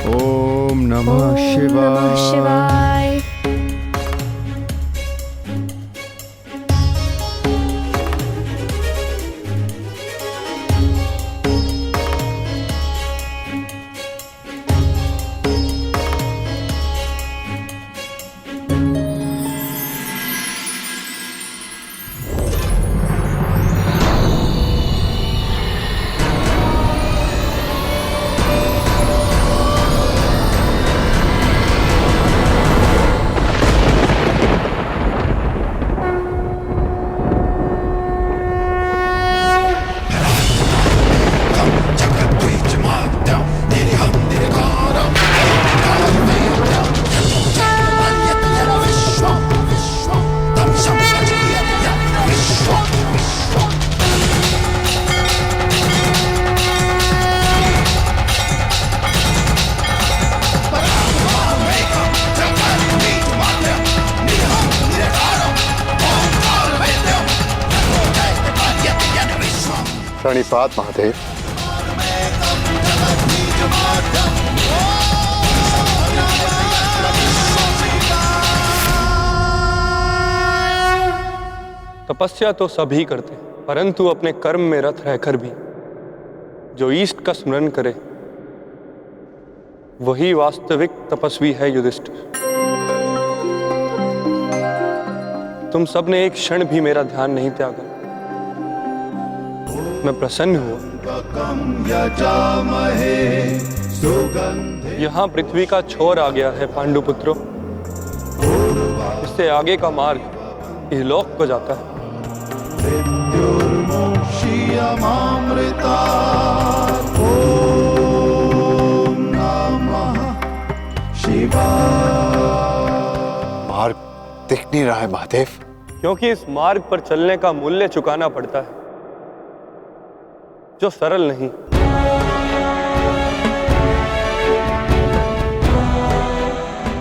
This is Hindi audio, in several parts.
ओम नमः ओम नमः शिवाय। शिवाय। प्रणिपात महादेव। तपस्या तो सभी करते, परंतु अपने कर्म में रत रहकर भी जो ईष्ट का स्मरण करे वही वास्तविक तपस्वी है युधिष्ठिर। तुम सबने एक क्षण भी मेरा ध्यान नहीं त्यागा। मैं प्रसन्न हुआ। यहाँ पृथ्वी का छोर आ गया है पांडुपुत्रों। इससे आगे का मार्ग इहलोक को जाता है। मार्ग दिख नहीं रहा है महादेव। क्योंकि इस मार्ग पर चलने का मूल्य चुकाना पड़ता है जो सरल नहीं।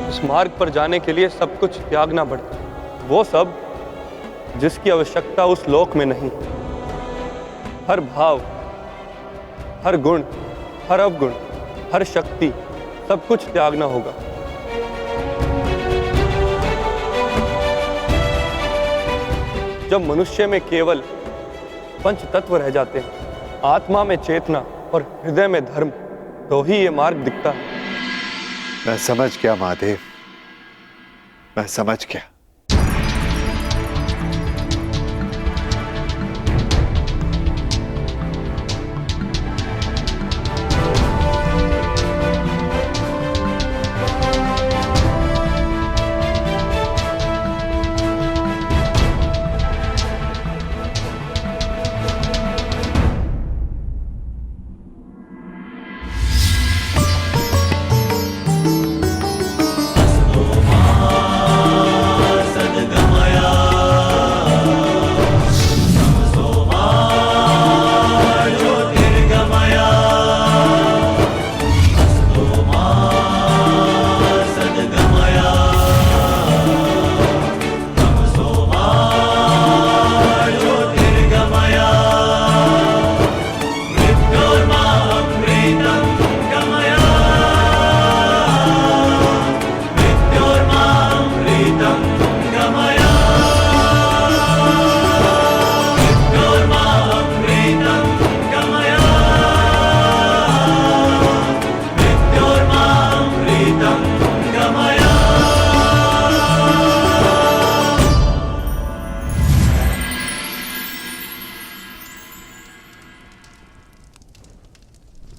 इस मार्ग पर जाने के लिए सब कुछ त्यागना पड़ता है, वो सब जिसकी आवश्यकता उस लोक में नहीं। हर भाव, हर गुण, हर अवगुण, हर शक्ति, सब कुछ त्यागना होगा। जब मनुष्य में केवल पंच तत्व रह जाते हैं, आत्मा में चेतना और हृदय में धर्म, तो ही ये मार्ग दिखता है। मैं समझ गया महादेव, मैं समझ गया।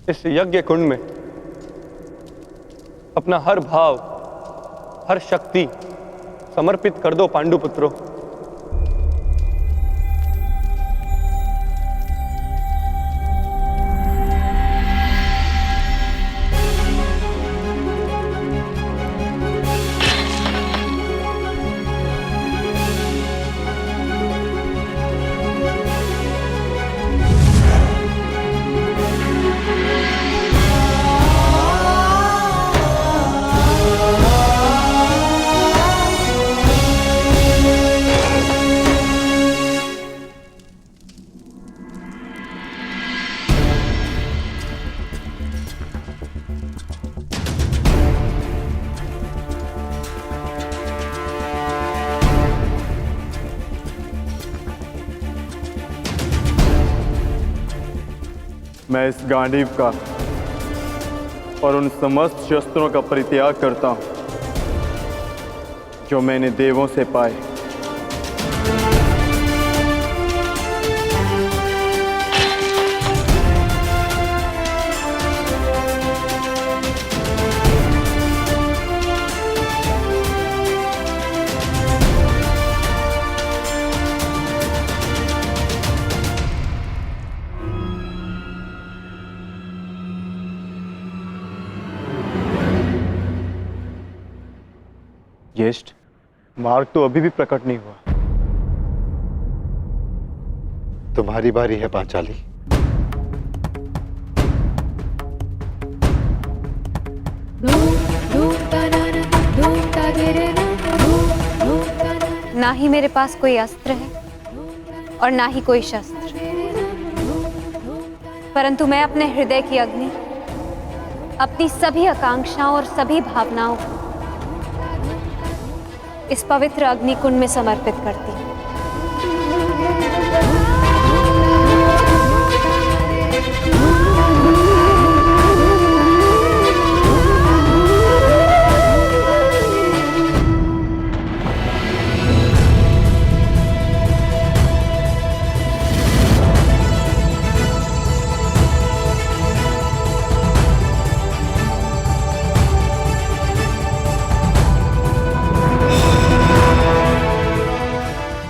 इस यज्ञ कुंड में अपना हर भाव, हर शक्ति समर्पित कर दो पांडुपुत्रों। मैं इस गांडीव का और उन समस्त शस्त्रों का परित्याग करता हूं जो मैंने देवों से पाए। ज्येष्ठ, मार्ग तो अभी भी प्रकट नहीं हुआ। तुम्हारी बारी है पांचाली। ना ही मेरे पास कोई अस्त्र है और ना ही कोई शस्त्र, परंतु मैं अपने हृदय की अग्नि, अपनी सभी आकांक्षाओं और सभी भावनाओं को इस पवित्र अग्निकुंड में समर्पित करती हूँ।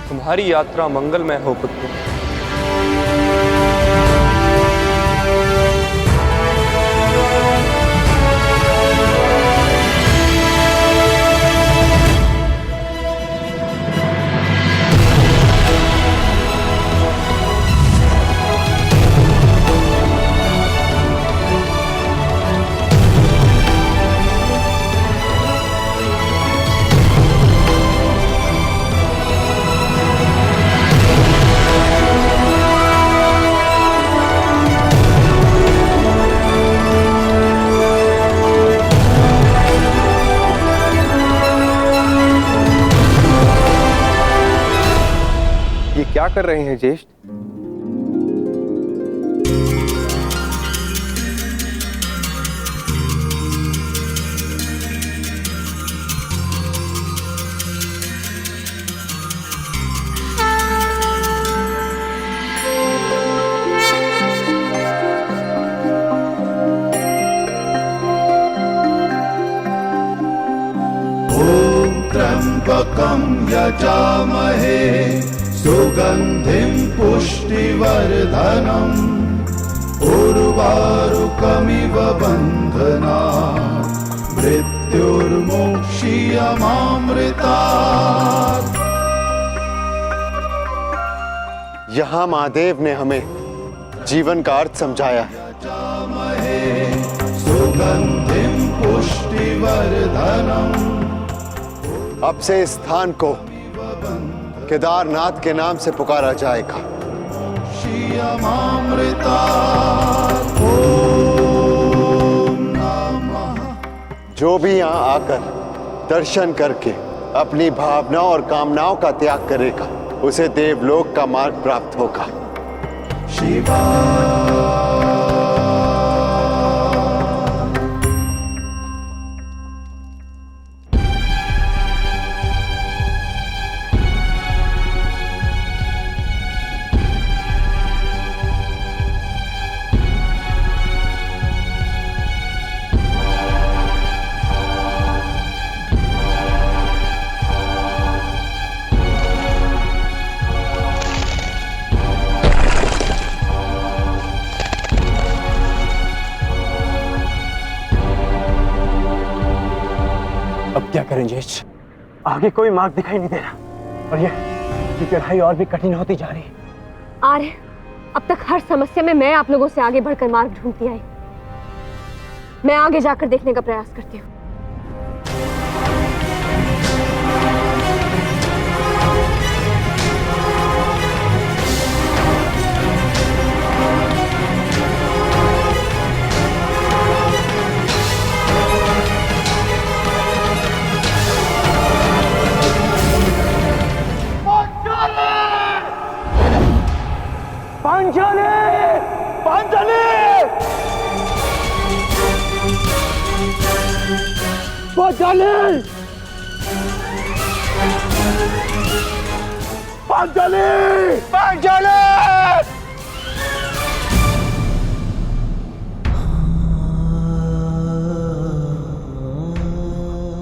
तुम्हारी यात्रा मंगलमय हो पुत्र। ये क्या कर रहे हैं ज्येष्ठ? त्र्यम्बकं यजामहे सुगन्धिं पुष्टिवर्धनम् उर्वारुकमिव बन्धनात् मृत्युर्मोक्षीयमामृतात्। यहां महादेव ने हमें जीवन का अर्थ समझाया है। सुगन्धिं पुष्टिवर्धनम्। अब से इस स्थान को केदारनाथ के नाम से पुकारा जाएगा। जो भी यहाँ आकर दर्शन करके अपनी भावनाओं और कामनाओं का त्याग करेगा, उसे देवलोक का मार्ग प्राप्त होगा। शिवा अब क्या करें ज्येष्ठ? आगे कोई मार्ग दिखाई नहीं दे रहा और ये चढ़ाई और भी कठिन होती जा रही है। आर्य, अब तक हर समस्या में मैं आप लोगों से आगे बढ़कर मार्ग ढूंढती आई। मैं आगे जाकर देखने का प्रयास करती हूँ। पांचाली! पांचाली! पांचाली! पांचाली! पांचाली!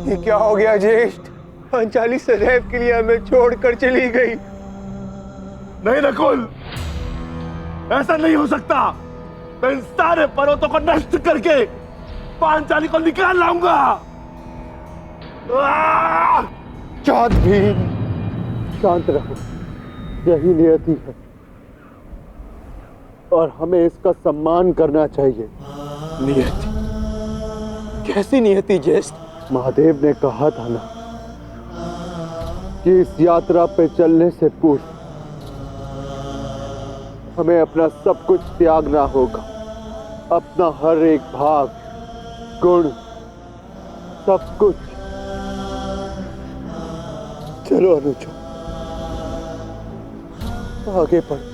ये क्या हो गया ज्येष्ठ? पांचाली सदैव के लिए हमें छोड़कर चली गई। नहीं नकुल, ऐसा नहीं हो सकता। मैं इन सारे पर्वतों को नष्ट करके पांचाली को निकाल लाऊंगा। चाँद भीम, शांत रहो, यही नियति है और हमें इसका सम्मान करना चाहिए। नियति? कैसी नियति ज्येष्ठ? महादेव ने कहा था ना कि इस यात्रा पे चलने से पूर्व हमें अपना सब कुछ त्यागना होगा, अपना हर एक भाव, गुण, सब कुछ। चलो अनुजो, आगे बढ़ो।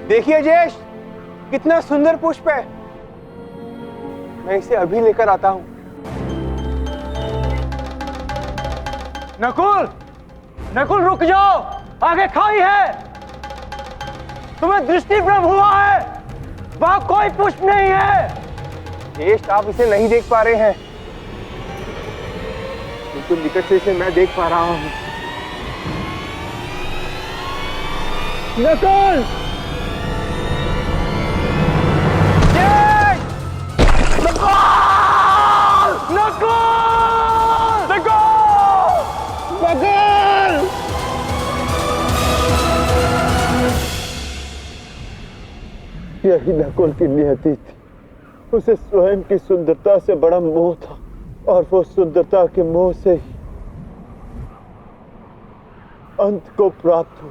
देखिए ज्येष्ठ, कितना सुंदर पुष्प है। मैं इसे अभी लेकर आता हूं। नकुल, नकुल रुक जाओ, आगे खाई है। तुम्हें दृष्टि भ्रम हुआ है, वहां कोई पुष्प नहीं है। ज्येष्ठ, आप इसे नहीं देख पा रहे हैं, बिल्कुल निकट से इसे मैं देख पा रहा हूं। नकुल! यही नकुल की नियति थी। उसे स्वयं की सुंदरता से बड़ा मोह था और वो सुंदरता के मोह से ही अंत को प्राप्त हुआ।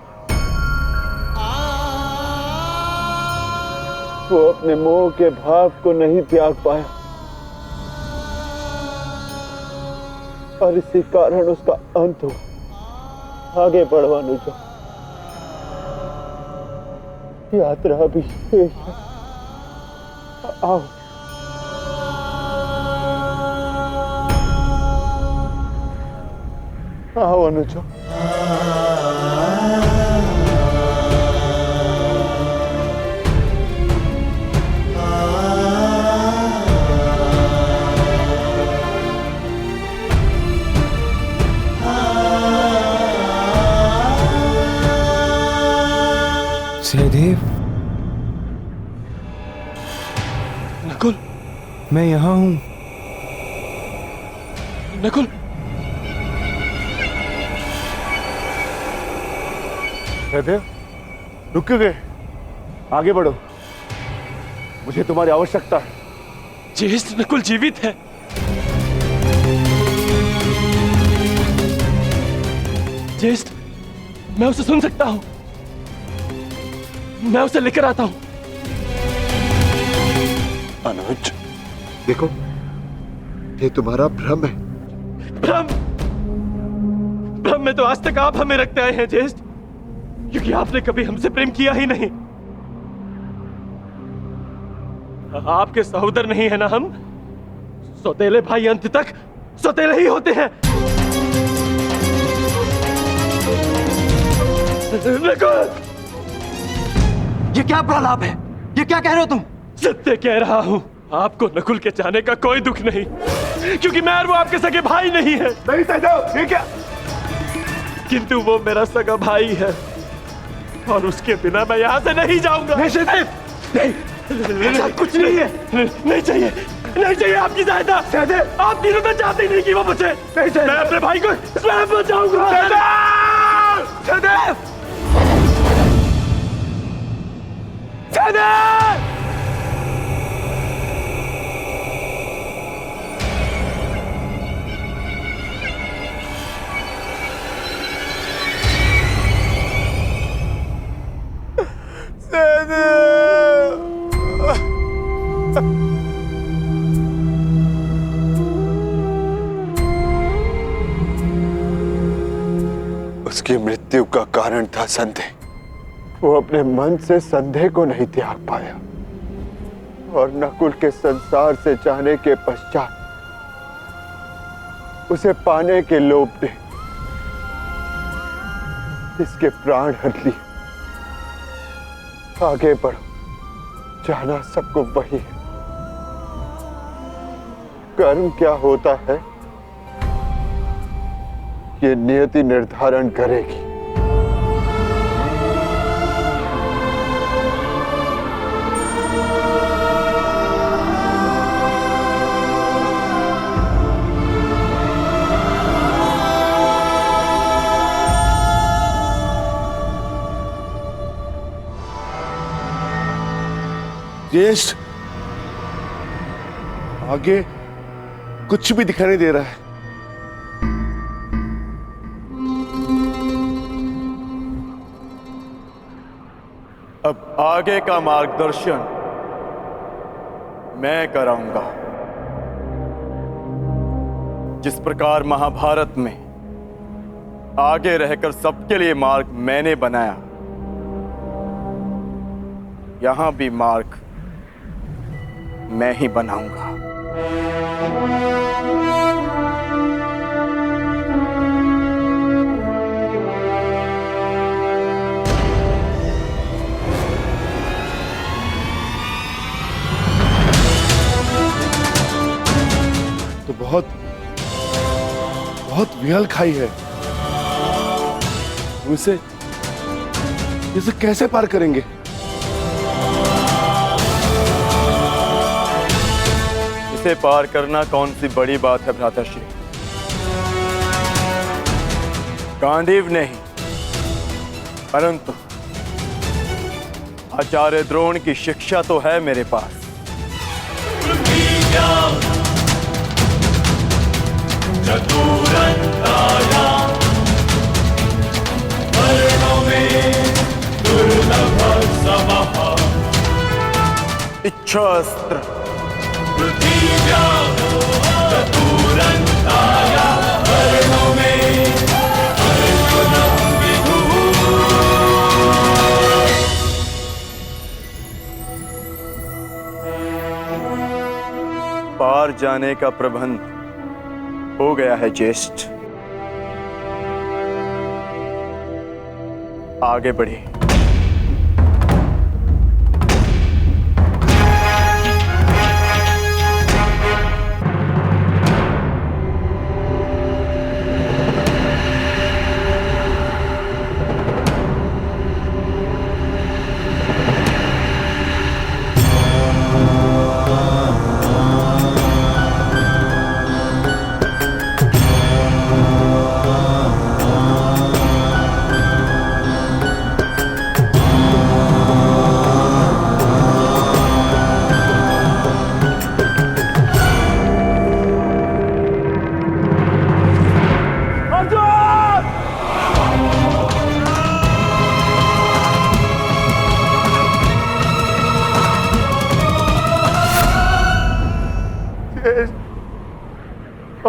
वो अपने मोह के भाव को नहीं त्याग पाया और इसी कारण उसका अंत हुआ। आगे बढ़ो अनुजा, यात्रा भी शेष है। आओ। आओ अनुजा। सहदेव, नकुल, मैं यहाँ हूँ। नकुल, सहदेव, रुक क्यों गए? आगे बढ़ो, मुझे तुम्हारी आवश्यकता है। ज्येष्ठ नकुल जीवित है। ज्येष्ठ, मैं उसे सुन सकता हूँ। मैं उसे लेकर आता हूं। अनुज, देखो, ये तुम्हारा भ्रम है। भ्रम? भ्रम में तो आज तक आप हमें रखते आए हैं ज्येष्ठ, क्योंकि आपने कभी हमसे प्रेम किया ही नहीं। आपके सहोदर नहीं है ना हम? सौतेले भाई अंत तक सौतेले ही होते हैं। ये क्या प्रलाप है? ये क्या कह रहे हो तुम? सत्य कह रहा हूं। आपको नकुल के जाने का कोई दुख नहीं, क्योंकि मैं और वो आपके सगे भाई नहीं है। नहीं सहदेव, ये क्या? किंतु वो मेरा सगा भाई है और उसके बिना मैं यहाँ से नहीं जाऊंगा। नहीं सहदेव, नहीं, कुछ नहीं है। नहीं चाहिए, नहीं चाहिए आपकी सहायता। सहदेव, आप तीनों तो चाहते नहीं कि वो बचे। मैं अपने भाई को स्वयं बचाऊंगा। सहदेव! सहदेव! की मृत्यु का कारण था संदेह। वो अपने मन से संदेह को नहीं त्याग पाया और नकुल के संसार से जाने के पश्चात उसे पाने के लोभ ने इसके प्राण हर लिए। आगे बढ़ो, जाना सबको वही है। कर्म क्या होता है ये नियति निर्धारण करेगी। ज्येष्ठ, आगे कुछ भी दिखाई नहीं दे रहा है। अब आगे का मार्गदर्शन मैं कराऊंगा। जिस प्रकार महाभारत में आगे रहकर सबके लिए मार्ग मैंने बनाया, यहां भी मार्ग मैं ही बनाऊंगा। तो बहुत बहुत विहल खाई है। इसे कैसे पार करेंगे? इसे पार करना कौन सी बड़ी बात है भ्राताश्री। गांडीव नहीं, परंतु आचार्य द्रोण की शिक्षा तो है मेरे पास। इच्छास्त्र पार जाने का प्रबंध हो गया है ज्येष्ठ। आगे बढ़े।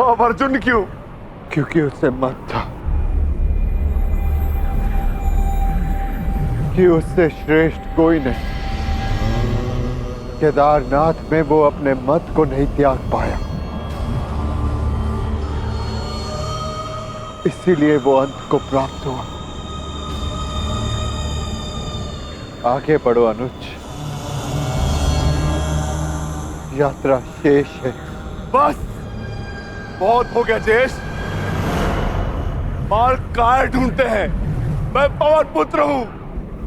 अब अर्जुन क्यों? क्योंकि उससे मत था कि उससे श्रेष्ठ कोई नहीं। केदारनाथ में वो अपने मत को नहीं त्याग पाया, इसीलिए वो अंत को प्राप्त हुआ। आगे बढ़ो अनुज, यात्रा शेष है। बस बहुत हो गया ज्येष्ठ। मार्ग काय ढूंढते हैं? मैं पवन पुत्र हूं,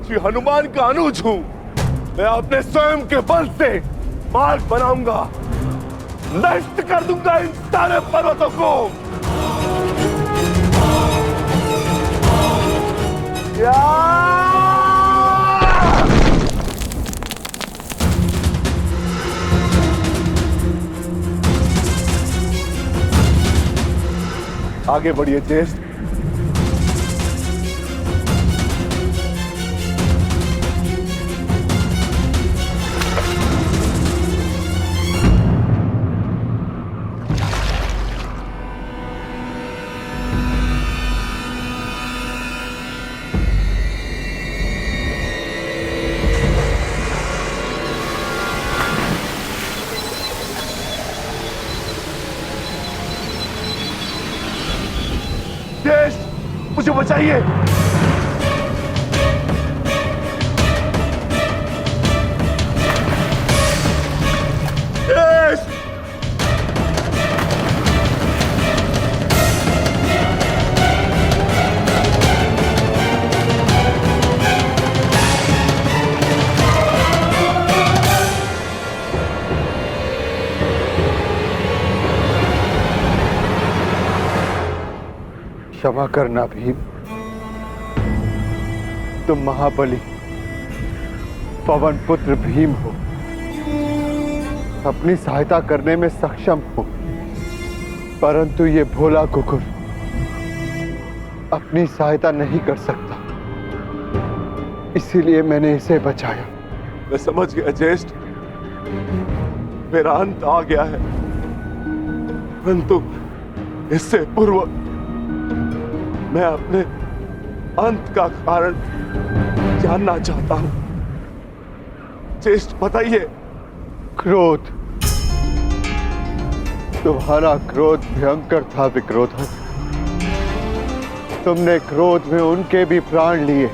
श्री हनुमान का अनुज हूं। मैं अपने स्वयं के बल से मार्ग बनाऊंगा, नष्ट कर दूंगा इन सारे पर्वतों को। आगे बढ़िए ज्येष्ठ। ज्येष्ठ, मुझे बचाइए। ज्येष्ठ! क्षमा करना भीम, तुम महाबली पवन पुत्र भीम हो, अपनी सहायता करने में सक्षम हो, परंतु ये भोला कुकुर अपनी सहायता नहीं कर सकता, इसीलिए मैंने इसे बचाया। मैं समझ गया ज्येष्ठ, मेरा अंत आ गया है, परंतु इससे पूर्व मैं अपने अंत का कारण जानना चाहता हूं। ज्येष्ठ बताइए। क्रोध, तुम्हारा क्रोध भयंकर था विक्रोधन। तुमने क्रोध में उनके भी प्राण लिए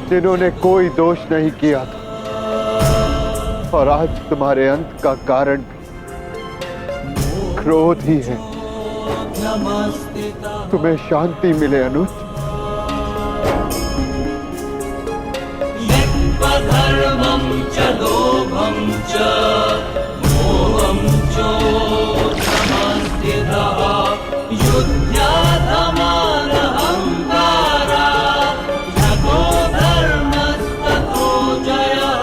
जिन्होंने कोई दोष नहीं किया था, और आज तुम्हारे अंत का कारण भी क्रोध ही है। तुम्हें शांति मिले अनुज। धर्मं च लोभं च मोहं चोषमस्थितः युध्याधमानहंकारा यतो धर्मस्ततो जयः।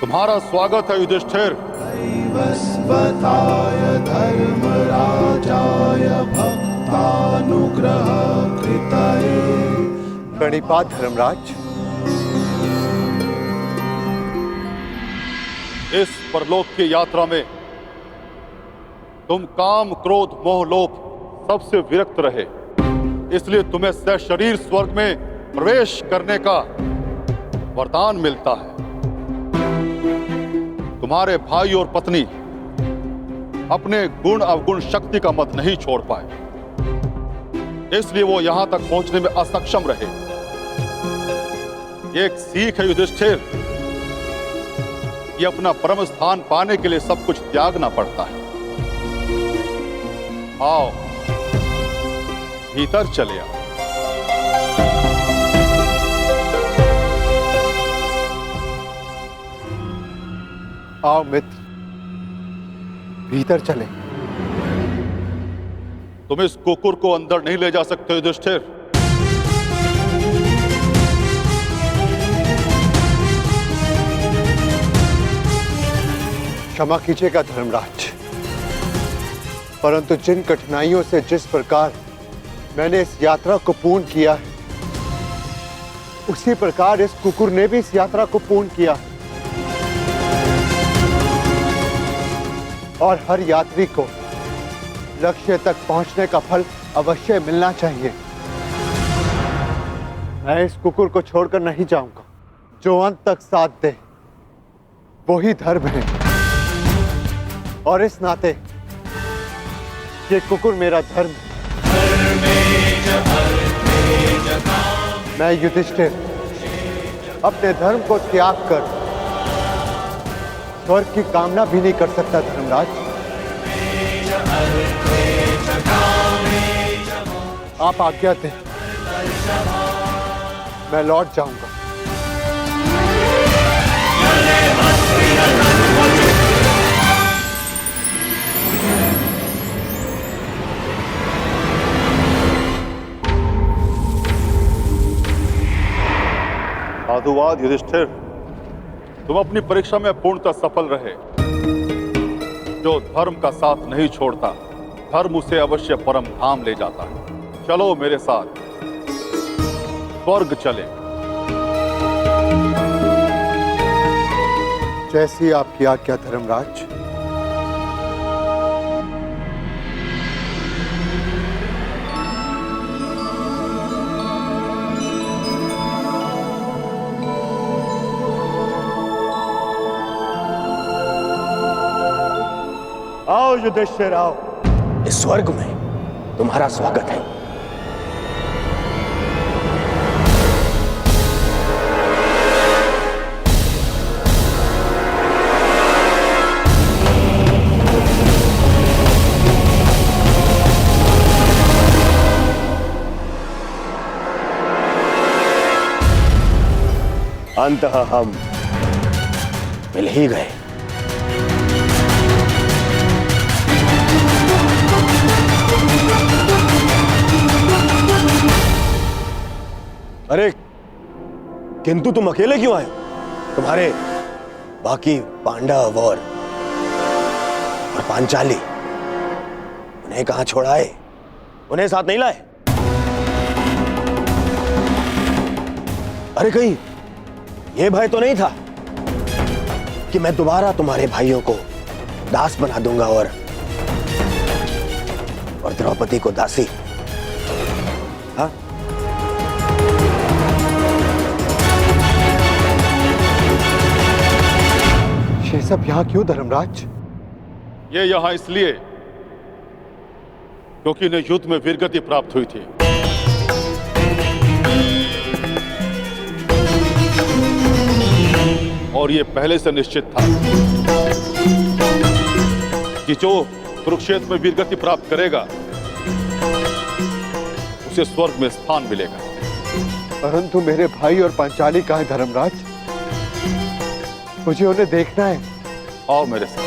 तुम्हारा स्वागत है युधिष्ठिर। वस्वताय धर्मराजाय भक्तानुग्रह कृतये। प्रणिपात धर्मराज। इस परलोक की यात्रा में तुम काम, क्रोध, मोह, लोभ सबसे विरक्त रहे, इसलिए तुम्हें सशरीर स्वर्ग में प्रवेश करने का वरदान मिलता है। तुम्हारे भाई और पत्नी अपने गुण अवगुण शक्ति का मत नहीं छोड़ पाए, इसलिए वो यहां तक पहुंचने में असक्षम रहे। ये एक सीख है युधिष्ठिर, ये अपना परम स्थान पाने के लिए सब कुछ त्यागना पड़ता है। आओ भीतर चले आओ। आओ मित्र, भीतर चले। तुम इस कुकुर को अंदर नहीं ले जा सकते युधिष्ठिर। क्षमा कीजिएगा धर्मराज, परंतु जिन कठिनाइयों से जिस प्रकार मैंने इस यात्रा को पूर्ण किया है, उसी प्रकार इस कुकुर ने भी इस यात्रा को पूर्ण किया है। और हर यात्री को लक्ष्य तक पहुंचने का फल अवश्य मिलना चाहिए। मैं इस कुकुर को छोड़कर नहीं जाऊंगा। जो अंत तक साथ दे वही धर्म है, और इस नाते ये कुकुर मेरा धर्म है। मैं युधिष्ठिर अपने धर्म को त्याग कर स्वर्ग की कामना भी नहीं कर सकता धर्मराज। आप आज्ञा दें, मैं लौट जाऊंगा। साधुवाद युधिष्ठिर, तुम अपनी परीक्षा में पूर्णतः सफल रहे। जो धर्म का साथ नहीं छोड़ता धर्म उसे अवश्य परम धाम ले जाता है। चलो मेरे साथ स्वर्ग चले। जैसी आपकी आज्ञा धर्मराज। आओ युधिष्ठिर आओ। इस स्वर्ग में तुम्हारा स्वागत है। अंततः हम मिल ही गए। अरे किंतु तुम अकेले क्यों आए हो? तुम्हारे बाकी पांडव और पांचाली उन्हें कहां छोड़ाए? उन्हें साथ नहीं लाए? अरे कहीं ये भय तो नहीं था कि मैं दोबारा तुम्हारे भाइयों को दास बना दूंगा और द्रौपदी को दासी? हाँ? ये सब यहां क्यों धर्मराज? ये यहां इसलिए क्योंकि इन्हें युद्ध में वीरगति प्राप्त हुई थी। और ये पहले से निश्चित था कि जो कुरुक्षेत्र में वीरगति प्राप्त करेगा उसे स्वर्ग में स्थान मिलेगा। परंतु मेरे भाई और पांचाली कहां है धर्मराज? मुझे उन्हें देखना है। आओ मेरे साथ।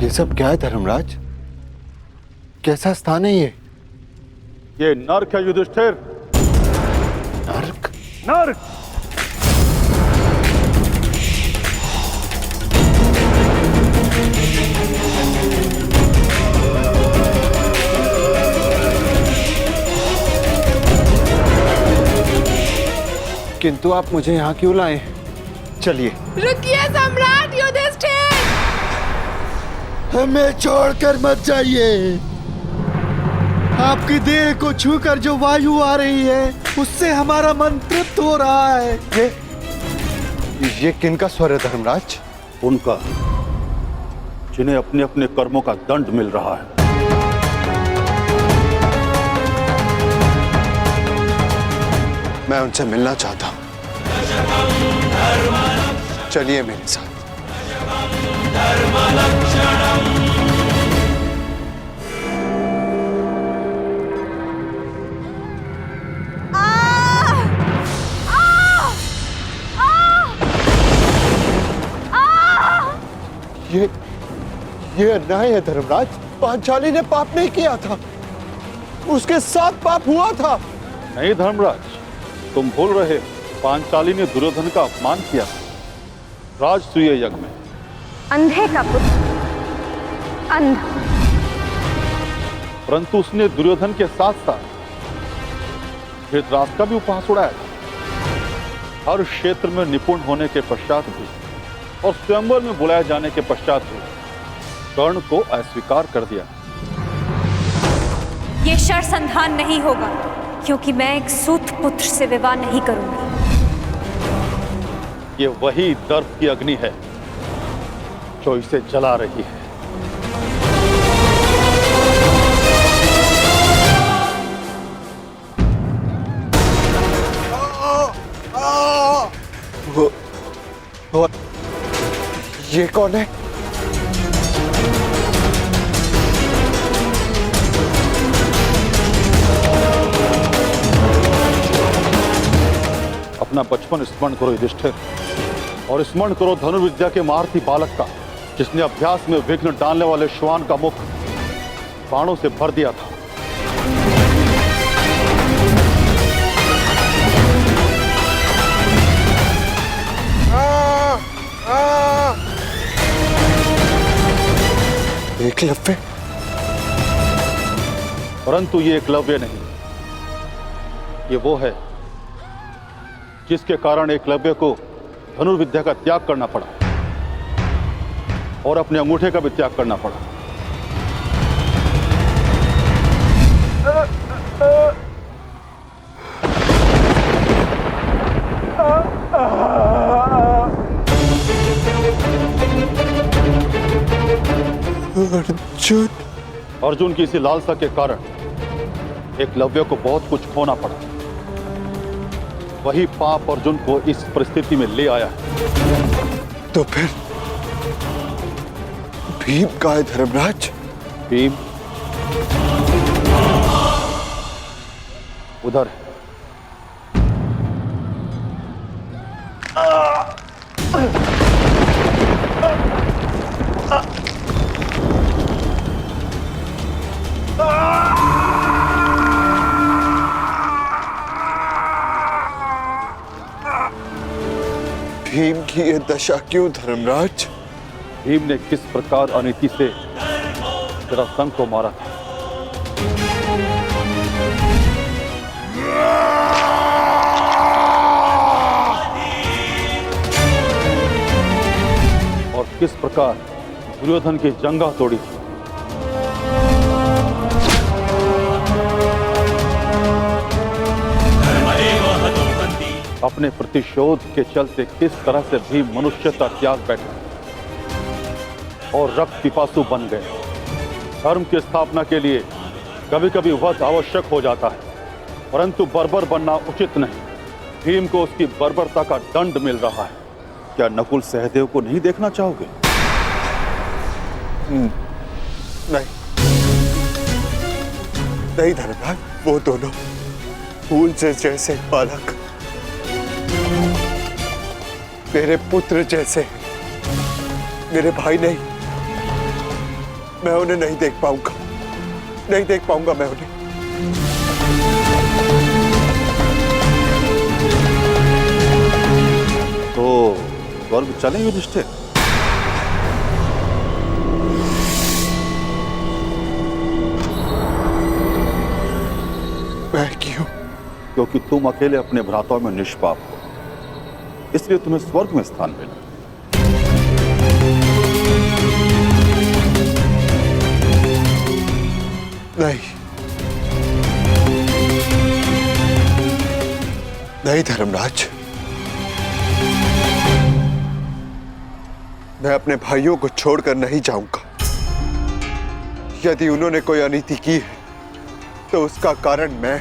ये सब क्या है धर्मराज? कैसा स्थान है ये? ये नर्क है युधिष्ठिर। नर्क? नर्क। किंतु आप मुझे यहाँ क्यों लाए? चलिए। रुकिए सम्राट युधिष्ठिर। हमें छोड़कर मत जाइए। आपकी देह को छूकर जो वायु आ रही है उससे हमारा मन तृप्त हो रहा है। ये किनका स्वर है धर्मराज? उनका, जिन्हें अपने अपने कर्मों का दंड मिल रहा है। मैं उनसे मिलना चाहता हूं। चलिए मेरे साथ। ये अन्याय है धर्मराज। पांचाली ने पाप नहीं किया था, उसके साथ पाप हुआ था। नहीं धर्मराज, तुम भूल रहे हो। पांचाली ने दुर्योधन का अपमान किया राजसूय यज्ञ में। अंधे का पुत्र अंधा। परंतु उसने दुर्योधन के साथ साथ धृतराष्ट्र का भी उपहास उड़ाया था। हर क्षेत्र में निपुण होने के पश्चात भी और स्वयंवर में बुलाए जाने के पश्चात भी कर्ण को अस्वीकार कर दिया। ये शरसंधान नहीं होगा, क्योंकि मैं एक सूत पुत्र से विवाह नहीं करूंगी। ये वही दर्प की अग्नि है जो इसे जला रही है। वो ये कौन है? अपना बचपन स्मरण करो युधिष्ठिर, और स्मरण करो धनुर्विद्या के महारथी बालक का, जिसने अभ्यास में विघ्न डालने वाले श्वान का मुख बाणों से भर दिया था। एकलव्य? परंतु ये एकलव्य नहीं, ये वो है जिसके कारण एकलव्य को धनुर्विद्या का त्याग करना पड़ा और अपने अंगूठे का भी त्याग करना पड़ा। अर्जुन? अर्जुन की इसी लालसा के कारण एकलव्य को बहुत कुछ खोना पड़ा। वही पाप अर्जुन को इस परिस्थिति में ले आया है। तो फिर भीम का है धर्मराज? भीम उधर है। भीम की यह दशा क्यों धर्मराज? भीम ने किस प्रकार अनीति से जरासंध को मारा था। और किस प्रकार दुर्योधन की जंगा तोड़ी थी। अपने प्रतिशोध के चलते किस तरह से भी मनुष्यता त्याग बैठा और रक्त पिपासु बन गए। धर्म की स्थापना के लिए कभी कभी वध आवश्यक हो जाता है, परंतु बर्बर बनना उचित नहीं। भीम को उसकी बर्बरता का दंड मिल रहा है। क्या नकुल सहदेव को नहीं देखना चाहोगे? नहीं नहीं धर्मराज, वो दोनों फूल से जैसे बालक मेरे पुत्र जैसे, मेरे भाई नहीं। मैं उन्हें नहीं देख पाऊंगा, नहीं देख पाऊंगा मैं उन्हें। तो स्वर्ग चलें युधिष्ठिर? मैं क्यों? क्योंकि तुम अकेले अपने भ्राताओं में निष्पाप हो, इसलिए तुम्हें स्वर्ग में स्थान मिला। नहीं नहीं धर्मराज, मैं अपने भाइयों को छोड़कर नहीं जाऊंगा। यदि उन्होंने कोई अनीति की है तो उसका कारण मैं,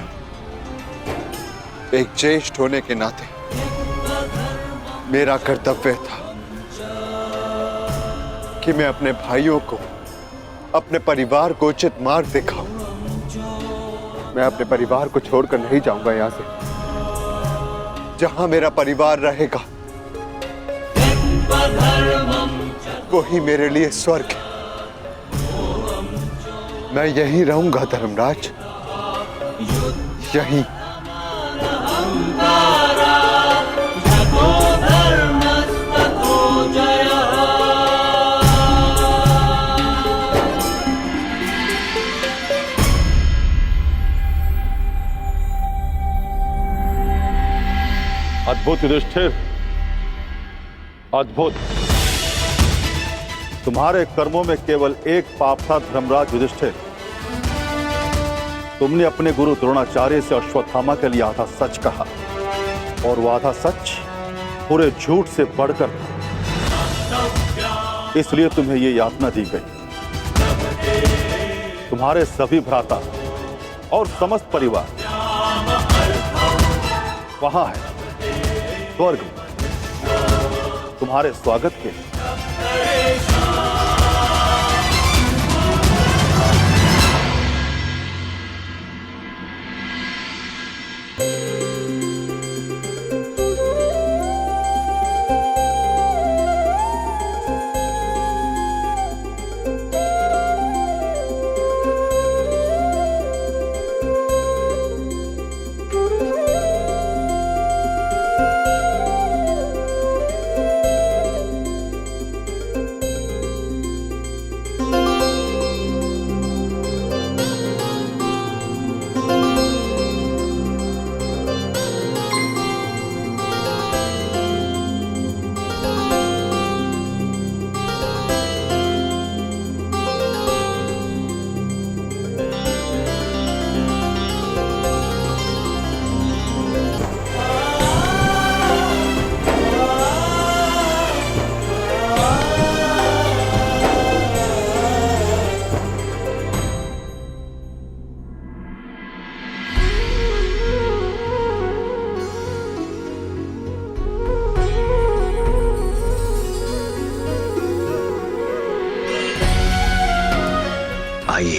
एक ज्येष्ठ होने के नाते मेरा कर्तव्य था कि मैं अपने भाइयों को, अपने परिवार को उचित मार्ग दिखाऊं। मैं अपने परिवार को छोड़कर नहीं जाऊंगा यहां से। जहां मेरा परिवार रहेगा वही मेरे लिए स्वर्ग है। मैं यहीं रहूंगा धर्मराज, यहीं। अद्भुत युधिष्ठिर, अद्भुत। तुम्हारे कर्मों में केवल एक पाप था धर्मराज युधिष्ठिर। तुमने अपने गुरु द्रोणाचार्य से अश्वत्थामा के लिए आधा सच कहा, और वो आधा सच पूरे झूठ से बढ़कर था। इसलिए तुम्हें ये यातना दी गई। तुम्हारे सभी भ्राता और समस्त परिवार वहां है स्वर्ग में, तुम्हारे स्वागत के लिए।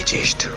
ज्येष्ठ।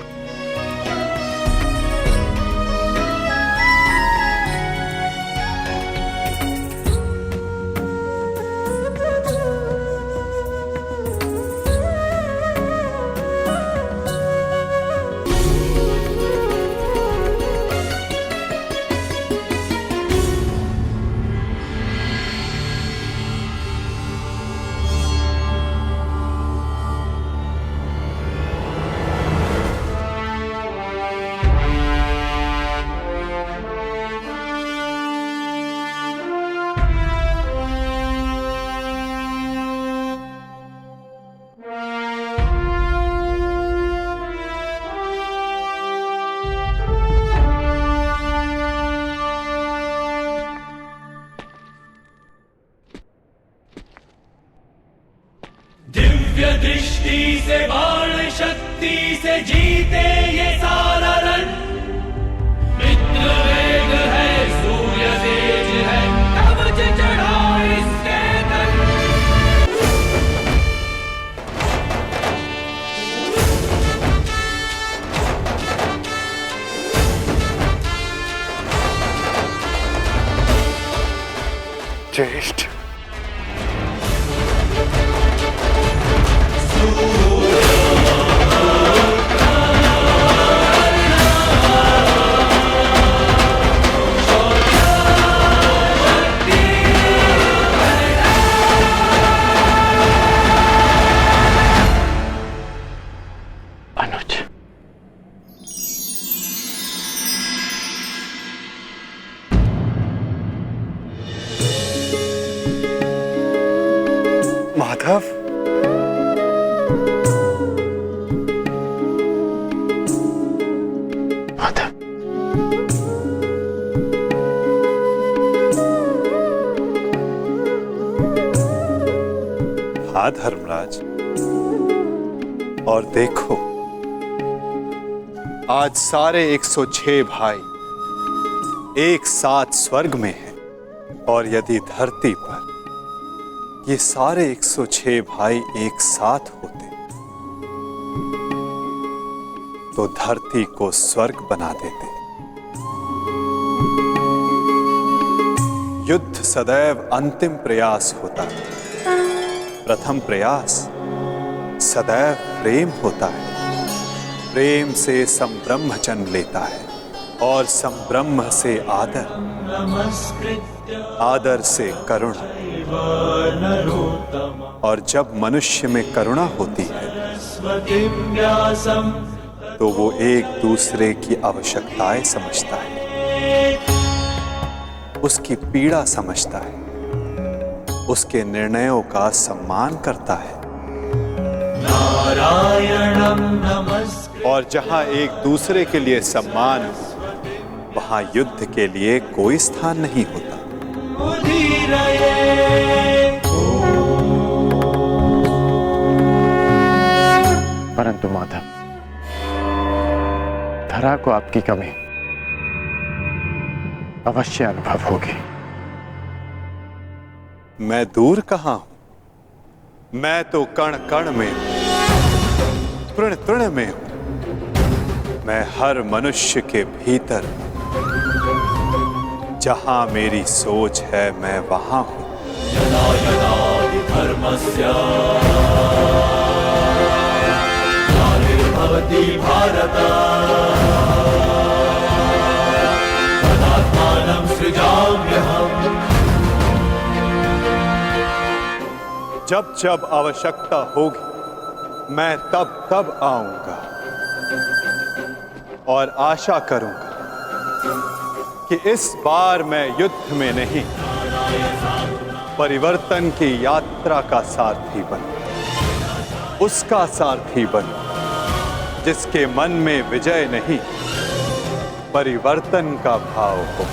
दिव्य दृष्टि से बाण शक्ति से जीते ये सारा रण। मित्र वेग है सूर्य तेज है कवच चढ़ा इसके तन। ज्येष्ठ, अनुज, माधव, माधव, हाँ धर्मराज, और देखो आज सारे 106 भाई एक साथ स्वर्ग में हैं, और यदि धरती पर ये सारे 106 भाई एक साथ होते तो धरती को स्वर्ग बना देते। युद्ध सदैव अंतिम प्रयास होता है, प्रथम प्रयास सदैव प्रेम होता है। प्रेम से संब्रह्म जन्म लेता है और संब्रह्म से आदर, आदर से करुणा, और जब मनुष्य में करुणा होती है तो वो एक दूसरे की आवश्यकताएं समझता है, उसकी पीड़ा समझता है, उसके निर्णयों का सम्मान करता है। और जहां एक दूसरे के लिए सम्मान हो वहां युद्ध के लिए कोई स्थान नहीं होता। परंतु माधव, धरा को आपकी कमी अवश्य अनुभव होगी। मैं दूर कहां हूं, मैं तो कण कण में हूं, तृण तृण में हूं। मैं हर मनुष्य के भीतर हूं। जहां मेरी सोच है मैं वहां हूं। यदा यदा हि धर्मस्य ग्लानिर्भवति भारत तदात्मानं सृजाम्यहम्। जब जब आवश्यकता होगी मैं तब तब आऊंगा और आशा करूंगा कि इस बार मैं युद्ध में नहीं, परिवर्तन की यात्रा का सारथी बनूं, उसका सारथी बनूं जिसके मन में विजय नहीं, परिवर्तन का भाव हो।